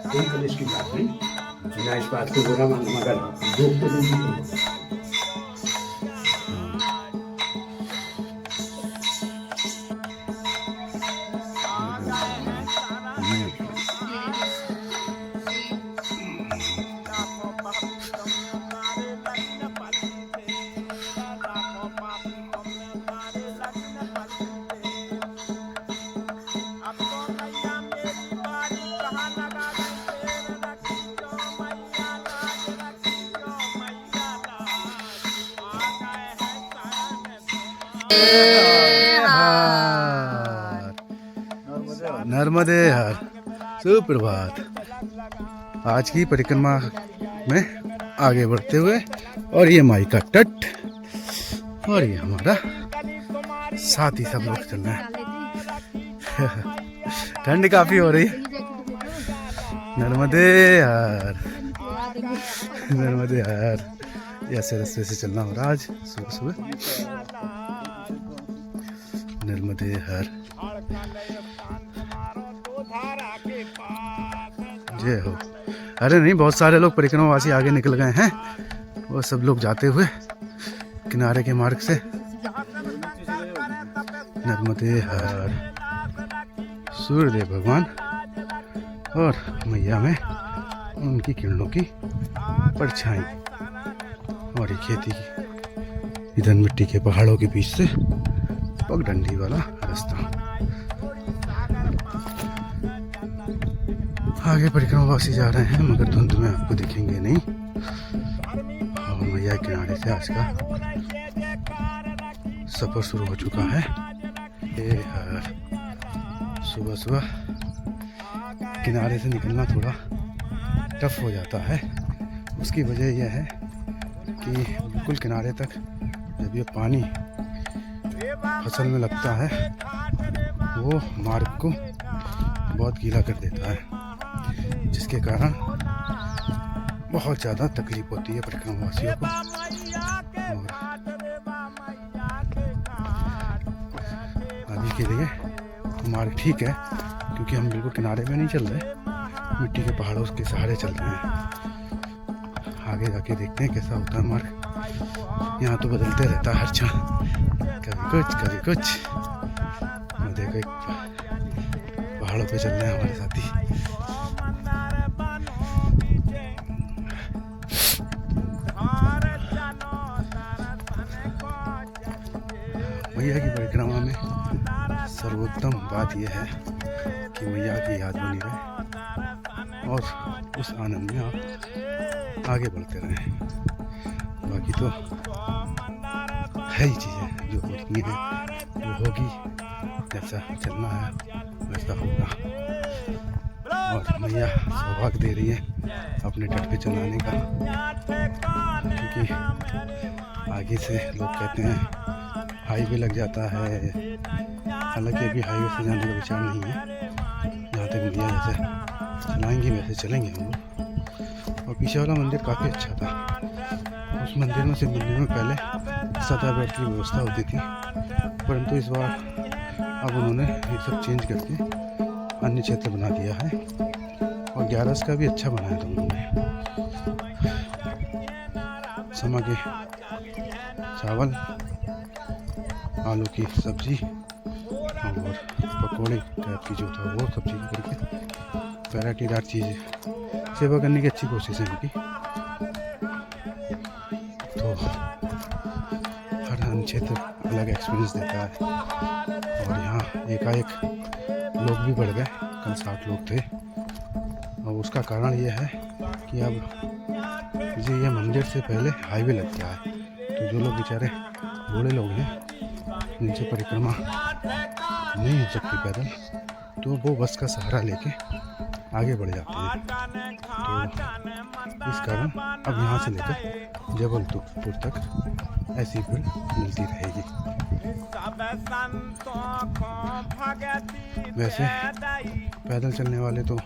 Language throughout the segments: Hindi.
कोई कलेश की बात नहीं, बिना इस बात को बुरा मानो, मगर दुख तो नहीं करो। नर्मदे हर। सुप्रभात। आज की परिक्रमा में आगे बढ़ते हुए, और ये माई का तट, और ये हमारा साथ ही सब लोग चल रहे हैं। ठंड काफी हो रही है। नर्मदे हर, नर्मदे हर। ऐसे रास्ते से चलना हो रहा आज सुबह सुबह। नर्मदे हर, जय हो। अरे नहीं, बहुत सारे लोग परिक्रमावासी आगे निकल गए हैं, वो सब लोग जाते हुए किनारे के मार्ग से। नर्मदे हर। सूर्यदेव भगवान और मैया में उनकी किरणों की परछाई, और ये खेती की इधर मिट्टी के पहाड़ों के बीच से पगडंडी वाला रास्ता। आगे परिक्रमावासी जा रहे हैं, मगर धुंध में आपको दिखेंगे नहीं। और मैया किनारे से आज का सफर शुरू हो चुका है। ये सुबह सुबह किनारे से निकलना थोड़ा टफ हो जाता है। उसकी वजह यह है कि बिल्कुल किनारे तक जब ये पानी फसल में लगता है, वो मार्ग को बहुत गीला कर देता है, जिसके कारण बहुत ज़्यादा तकलीफ होती है परिक्रमावासियों को। और अभी के लिए मार्ग ठीक है, क्योंकि हम बिल्कुल किनारे में नहीं चल रहे, मिट्टी के पहाड़ों के सहारे चल रहे हैं। आगे जाके देखते हैं कैसा होता है मार्ग। यहाँ तो बदलते रहता है हर क्षण, कभी कुछ कभी कुछ। देखो एक पहाड़ों पे चल रहे हैं हमारे साथी। मैया की परिक्रमा में सर्वोत्तम बात यह है कि मैया की याद बनी रहे, और उस आनंद में आप आगे बढ़ते रहें। बाकी तो है ही चीज़ें जो होती हैं वो होगी, जैसा चलना है वैसा होगा। और मैया सौभाग्य दे रही है अपने तट पे चलाने का, क्योंकि आगे से लोग कहते हैं हाईवे लग जाता है। हालांकि अभी हाईवे से जाने का विचार नहीं है, जहाँ तक मैया जैसे चलाएंगे वैसे चलेंगे हम लोग। और पीछे वाला मंदिर काफ़ी अच्छा था। उस मंदिर में, शिव मंदिर में पहले सदा बेड की व्यवस्था होती थी, परंतु इस बार अब उन्होंने ये सब चेंज करके अन्य क्षेत्र बना दिया है, और 11 का भी अच्छा बनाया था उन्होंने। समा के चावल, आलू की सब्जी और पकौड़े टाइप की जो था वो सब्जी करके वैराइटीदार चीज़ें सेवा करने की अच्छी कोशिश है उनकी। तो हर क्षेत्र अलग एक्सपीरियंस देता है। और यहाँ एकाएक लोग भी बढ़ गए, कल 60 लोग थे, और उसका कारण ये है कि अब ये मंदिर से पहले हाईवे लग गया है। तो जो लोग बेचारे बूढ़े लोग हैं, जिनसे परिक्रमा नहीं हो सकती पैदल, तो वो बस का सहारा लेके आगे बढ़ जाते हैं। तो इस कारण अब यहाँ से लेकर जबलपुर तक ऐसी भीड़ मिलती रहेगी। वैसे पैदल चलने वाले तो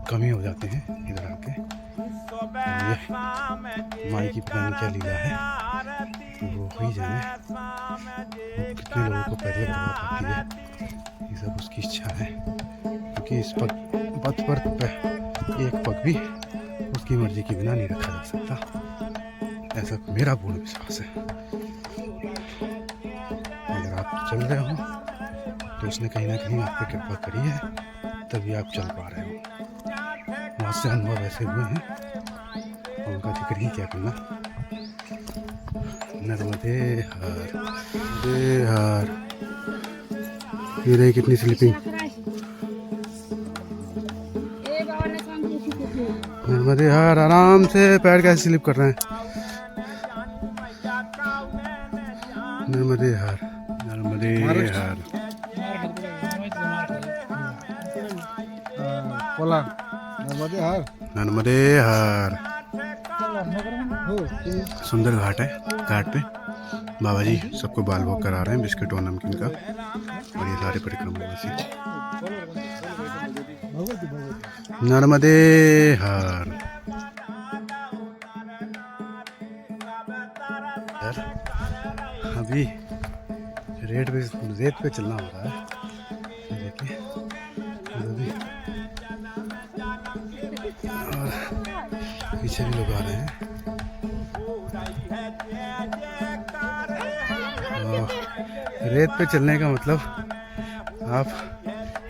कम ही हो जाते हैं इधर आके। ये माई की पता नहीं क्या लीला है, वो ही जाने कितने लोगों को पैदल करवा पाती है। ये सब उसकी इच्छा है, क्योंकि इस पथ पर एक पग भी उसकी मर्जी के बिना नहीं रखा जा सकता, ऐसा मेरा पूर्ण विश्वास है। अगर आप चल रहे हो तो उसने कहीं ना कहीं आप पे कृपा करी है, तभी आप चल पा रहे हो। बहुत से अनुभव ऐसे हुए हैं, उनका जिक्र ही क्या करना। नर्मदे हर, नर्मदे हर। ये रही कितनी स्लीपिंग। नर्मदे हर, आराम से पैर कैसे स्लिप कर रहे हैं। नर्मदे हर, नर्मदे हर। नर्मदे हर। सुंदर घाट है, घाट पे बाबा जी सबको बाल भोग करा रहे हैं, बिस्किट और नमकीन का, और ये सारे परिक्रमावासी। नर्मदे हर। अभी रेत पे चलना हो रहा है, देखिए। और पीछे भी लोग आ रहे हैं। रेत पे चलने का मतलब आप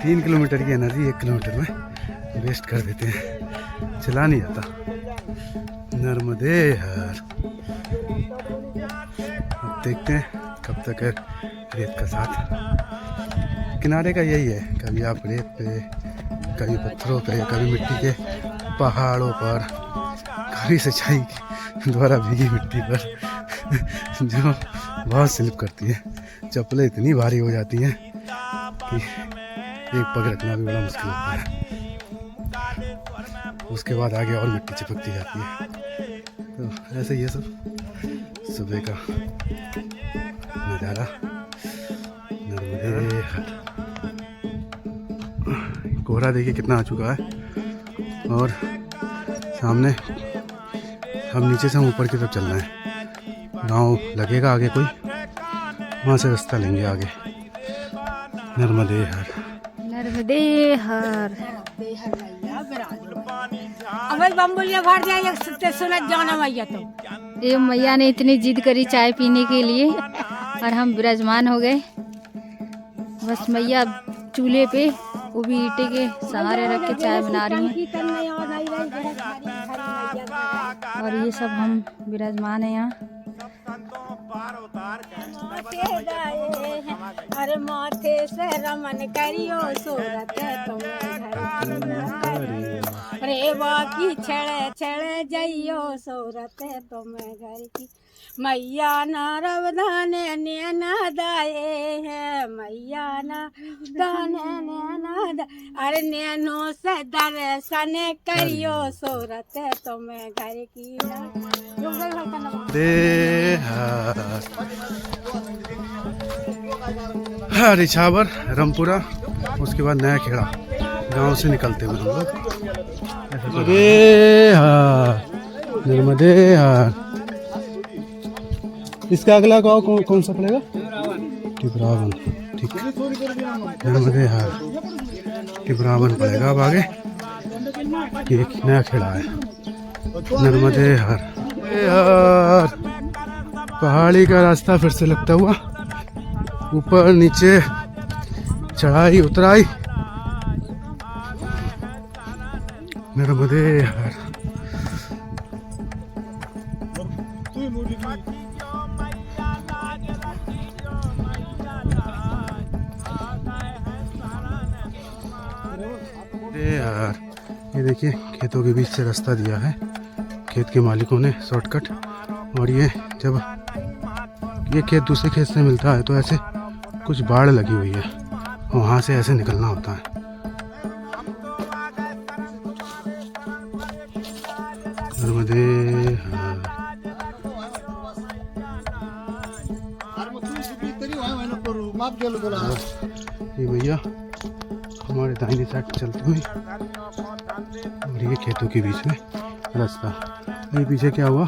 3 किलोमीटर की एनर्जी 1 किलोमीटर में वेस्ट कर देते हैं, चला नहीं जाता। नर्मदे हर। अब देखते हैं कब तक है रेत का साथ। किनारे का यही है, कभी आप रेत पे, कभी पत्थरों पे, कभी मिट्टी के पहाड़ों पर, कभी सिंचाई द्वारा भीगी मिट्टी पर जो बहुत स्लिप करती है। चप्पलें इतनी भारी हो जाती हैं कि एक पग रखना भी बड़ा मुश्किल होता है। उसके बाद आगे और मिट्टी चिपकती जाती है। तो ऐसे ये सब सुबह का नज़ारा नर्मदे हर। कोहरा देखिए कितना आ चुका है, और सामने हम नीचे से हम ऊपर की तरफ चल रहे हैं। गांव लगेगा आगे कोई, वहाँ से रास्ता लेंगे आगे। नर्मदे हर, नर्मदे हर। ये मैया ने इतनी जिद करी चाय पीने के लिए, और हम विराजमान हो गए। बस मैया चूल्हे पे वो भी ईंटे के सहारे रख के चाय बना रही हैं, और ये सब हम विराजमान हैं यहाँ। अरे माथे से रमन करियो सूरत तुम रे बाकी छड़े छड़े जइयो सूरत तुम घर की। मैया ना रवदाने नैना दाए है, मैया ना दाने नैना दा। अरे नैनो से दर्शन करियो सूरत तुम घर की। दे हर इछावर, रामपुरा, उसके बाद नया खेड़ा गांव से निकलते हुए हम लोग। नर्मदे हर, नर्मदे हर। इसका अगला गाँव कौन सा पड़ेगा? टिबरावन, ठीक। नर्मदे हर, टिबरावन पड़ेगा अब आगे। ये एक नया खेड़ा है, नर्मदे हर। पहाड़ी का रास्ता फिर से लगता हुआ, ऊपर नीचे चढ़ाई उतराई। नर्मदे हर। यार ये देखिए, खेतों के बीच से रास्ता दिया है खेत के मालिकों ने, शॉर्टकट। और ये जब ये खेत दूसरे खेत से मिलता है तो ऐसे कुछ बाढ़ लगी हुई है, वहाँ से ऐसे निकलना होता है। नर्मदे हर। ये भैया हमारे दाहिने साइड चलते हुए, और ये खेतों के बीच में रास्ता। ये पीछे क्या हुआ,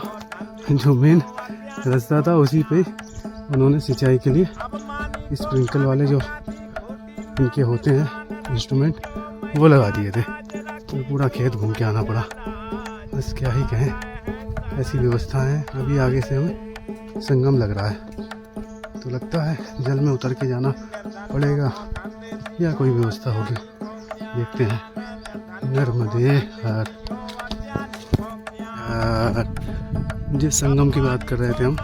जो मेन रास्ता था उसी पे उन्होंने सिंचाई के लिए स्प्रिंकल वाले जो इनके होते हैं इंस्ट्रूमेंट वो लगा दिए थे, तो पूरा खेत घूम के आना पड़ा। बस क्या ही कहें, ऐसी व्यवस्था है। अभी आगे से हमें संगम लग रहा है, तो लगता है जल में उतर के जाना पड़ेगा या कोई व्यवस्था होगी, देखते हैं। नर्मदे हर। जिस संगम की बात कर रहे थे हम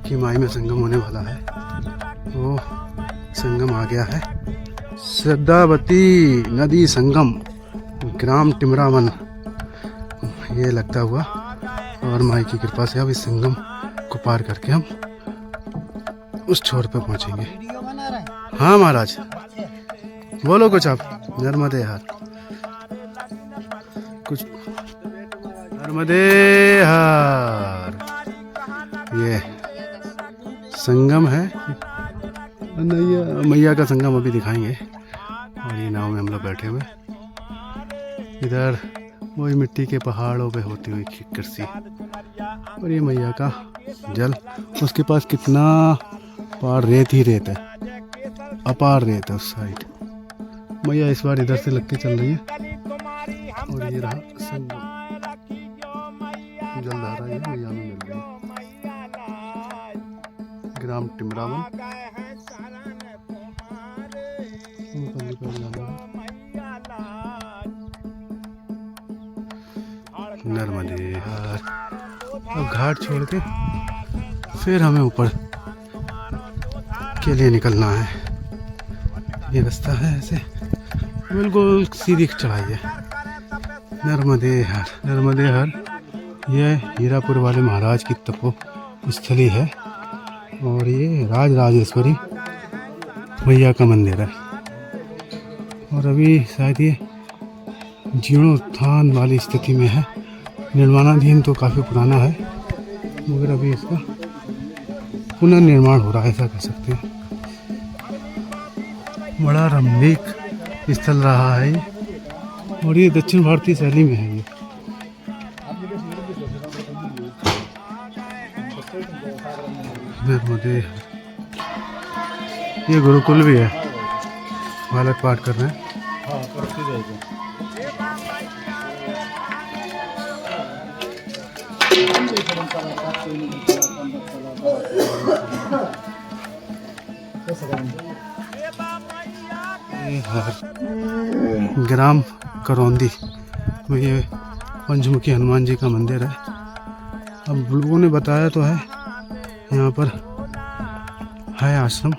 कि माई में संगम होने वाला है, वो संगम आ गया है। श्रद्धावती नदी संगम, ग्राम टिमरावन, ये लगता हुआ। और माई की कृपा से अब इस संगम को पार करके हम उस छोर पे पहुंचेंगे। हाँ महाराज, बोलो कुछ आप। नर्मदे हर। कुछ नर्मदे हर। ये संगम है, मैया का संगम अभी दिखाएंगे। और ये नाव में हम लोग बैठे हुए, इधर वही मिट्टी के पहाड़ों पे होती हुई खिक्कर सी, और ये मैया का जल। उसके पास कितना पार रेत ही रेत है, अपार रेत है उस साइड। मैया इस बार इधर से लग के चल रही है। और ये रहा संगम, जलधारा ये मैया में मिल रही है। ग्राम टिमरावन। नर्मदे हर। अब घाट छोड़ के फिर हमें ऊपर के लिए निकलना है। ये रास्ता है ऐसे बिल्कुल सीधी चढ़ाई है। नर्मदे हर। नर्मदे हर ये हीरापुर वाले महाराज की तपो स्थली है, और ये राजराजेश्वरी मैया का मंदिर है। और अभी शायद ये जीर्णोत्थान वाली स्थिति में है। निर्माणाधीन तो काफ़ी पुराना है, मगर अभी इसका पुनर्निर्माण हो रहा है, ऐसा कह सकते हैं। बड़ा रमणीक स्थल रहा है ये, और ये दक्षिण भारतीय शैली में है। ये गुरुकुल भी है, बालक पाठ कर रहे हैं। ग्राम करौंदी में ये पंचमुखी हनुमान जी का मंदिर है। अब लोगों ने बताया तो है यहाँ पर है आश्रम,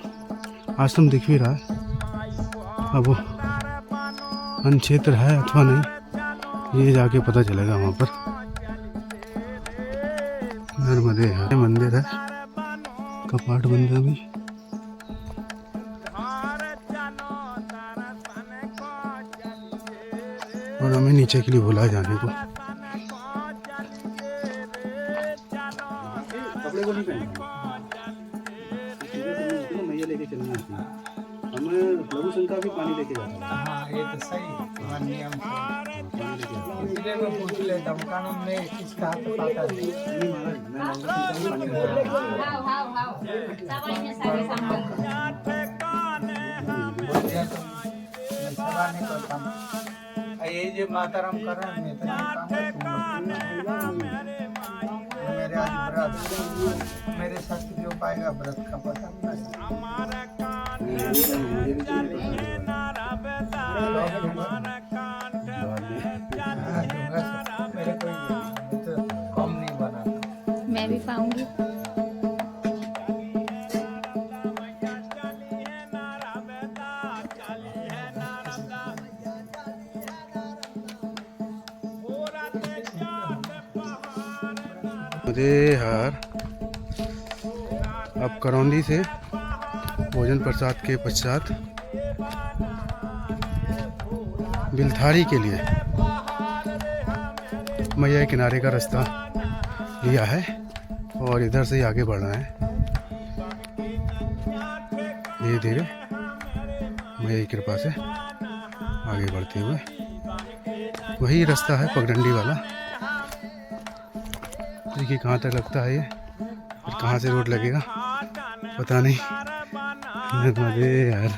आश्रम दिख भी रहा है। अब वो वन क्षेत्र है अथवा नहीं, ये जाके पता चलेगा वहाँ पर। नर्मदे है मंदिर है, कपाट बंद है अभी। और हमें नीचे के लिए बोला है जाने को। कपड़े को नहीं पहनना, मैया लेके चलना है। हमें लघु शंका भी पानी लेके जाता है। हाँ ये तो सही है, नियम से में पूछ ले दमकानों में किसका हाथ पाता है। ये जो माताराम कर रहे हैं मेरे आज व्रत, मेरे साथ जो पाएगा व्रत का पता मेरे कोई तो कम नहीं बना। मैं भी पाऊंगी। हर। अब करौंदी से भोजन प्रसाद के पश्चात बिलथारी के लिए मैया किनारे का रास्ता लिया है, और इधर से ही आगे बढ़ रहे हैं धीरे धीरे मैया की कृपा से आगे बढ़ते हुए। वही रास्ता है पगडंडी वाला। देखिए कहाँ तक लगता है ये, और कहाँ से रोड लगेगा पता नहीं। यार